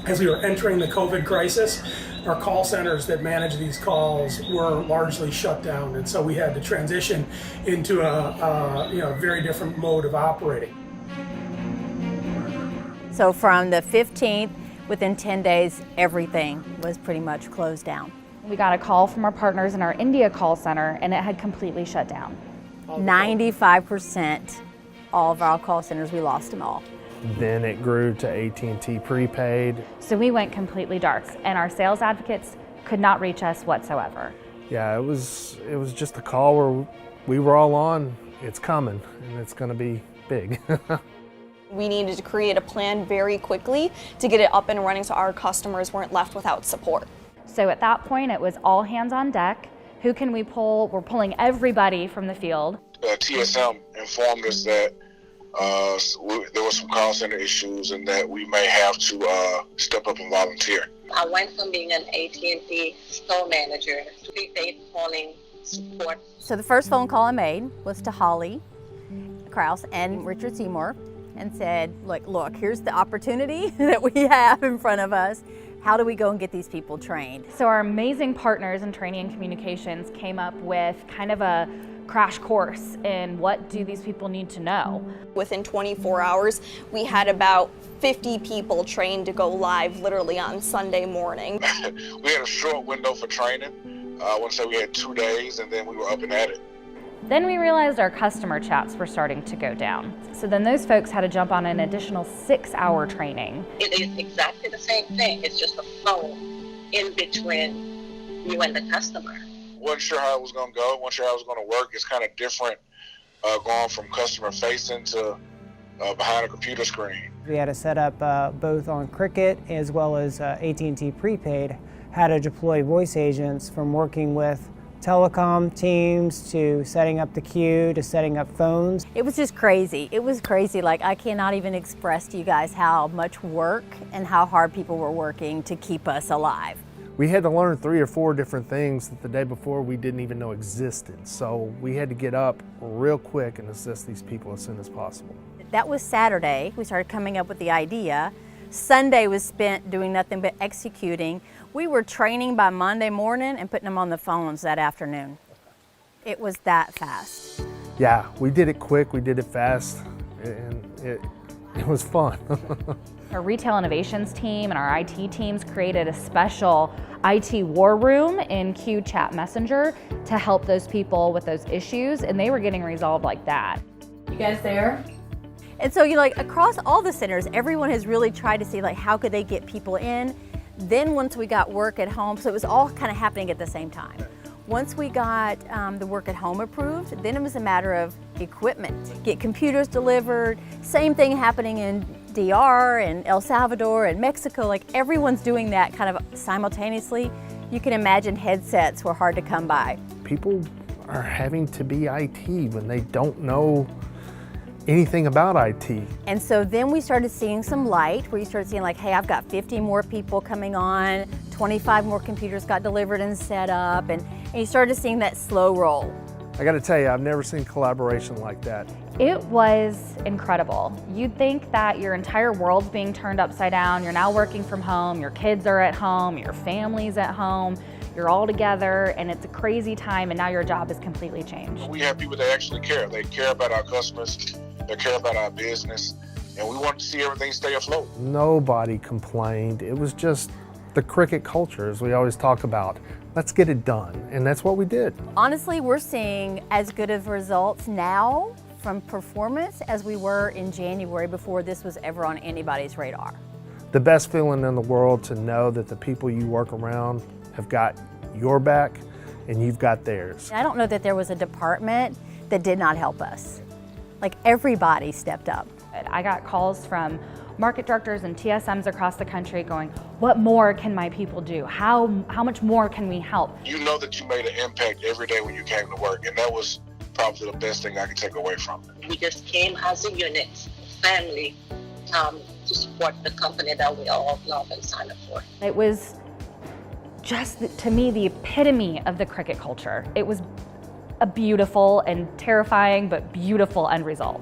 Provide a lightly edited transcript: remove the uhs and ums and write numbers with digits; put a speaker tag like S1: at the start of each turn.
S1: As we were entering the COVID crisis, our call centers that manage these calls were largely shut down, and so we had to transition into a very different mode of operating.
S2: So from the 15th, within 10 days, everything was pretty much closed down.
S3: We got a call from our partners in our India call center, and it had completely shut down.
S2: 95% all of our call centers, we lost them all.
S4: Then it grew to AT&T prepaid.
S3: So we went completely dark, and our sales advocates could not reach us whatsoever.
S4: Yeah, it was just a call where we were all on, it's coming, and it's gonna be big.
S5: We needed to create a plan very quickly to get it up and running so our customers weren't left without support.
S3: So at that point, it was all hands on deck. Who can we pull? We're pulling everybody from the field.
S6: TSM informed us that there were some call center issues and that we may have to step up and volunteer.
S7: I went from being an AT&T store manager to prepaid calling support.
S2: So the first phone call I made was to Holly Kraus and Richard Seymour and said, look, here's the opportunity that we have in front of us. How do we go and get these people trained?
S3: So our amazing partners in training and communications came up with kind of a crash course in what do these people need to know.
S5: Within 24 hours, we had about 50 people trained to go live literally on Sunday morning.
S6: We had a short window for training. I want to say we had 2 days, and then we were up and at it.
S3: Then we realized our customer chats were starting to go down. So then those folks had to jump on an additional 6-hour training.
S7: It is exactly the same thing. It's just a phone in between you and the customer.
S6: Wasn't sure how it was going to go. Wasn't sure how it was going to work. It's kind of different going from customer facing to behind a computer screen.
S8: We had to set up both on Cricket as well as AT&T prepaid, how to deploy voice agents from working with telecom teams to setting up the queue to setting up phones.
S2: It was just crazy. It was crazy. I cannot even express to you guys how much work and how hard people were working to keep us alive.
S4: We had to learn 3 or 4 different things that the day before we didn't even know existed. So we had to get up real quick and assist these people as soon as possible.
S2: That was Saturday. We started coming up with the idea. Sunday was spent doing nothing but executing. We were training by Monday morning and putting them on the phones that afternoon. It was that fast.
S4: Yeah, we did it quick, we did it fast, and it was fun.
S3: Our retail innovations team and our IT teams created a special IT war room in Q Chat Messenger to help those people with those issues, and they were getting resolved like that.
S2: You guys there? And so across all the centers, everyone has really tried to see how could they get people in. Then once we got work at home, so it was all kind of happening at the same time. Once we got the work at home approved, then it was a matter of equipment. Get computers delivered. Same thing happening in DR and El Salvador and Mexico. Everyone's doing that kind of simultaneously. You can imagine headsets were hard to come by.
S4: People are having to be IT when they don't know anything about IT.
S2: And so then we started seeing some light where you started seeing hey, I've got 50 more people coming on, 25 more computers got delivered and set up, and you started seeing that slow roll.
S4: I gotta tell you, I've never seen collaboration like that.
S3: It was incredible. You'd think that your entire world's being turned upside down. You're now working from home, your kids are at home, your family's at home, you're all together, and it's a crazy time, and now your job is completely changed.
S6: We have people that actually care. They care about our customers, they care about our business, and we want to see everything stay afloat.
S4: Nobody complained. It was just the Cricket culture, as we always talk about. Let's get it done, and that's what we did.
S2: Honestly, we're seeing as good of results now from performance as we were in January before this was ever on anybody's radar.
S4: The best feeling in the world to know that the people you work around have got your back and you've got theirs.
S2: I don't know that there was a department that did not help us. Everybody stepped up.
S3: I got calls from market directors and TSMs across the country going, what more can my people do? How much more can we help?
S6: You know that you made an impact every day when you came to work, and that was probably the best thing I could take away from it.
S7: We just came as a unit, family, to support the company that we all love and sign up for.
S3: It was just, to me, the epitome of the Cricket culture. It was a beautiful and terrifying but beautiful end result.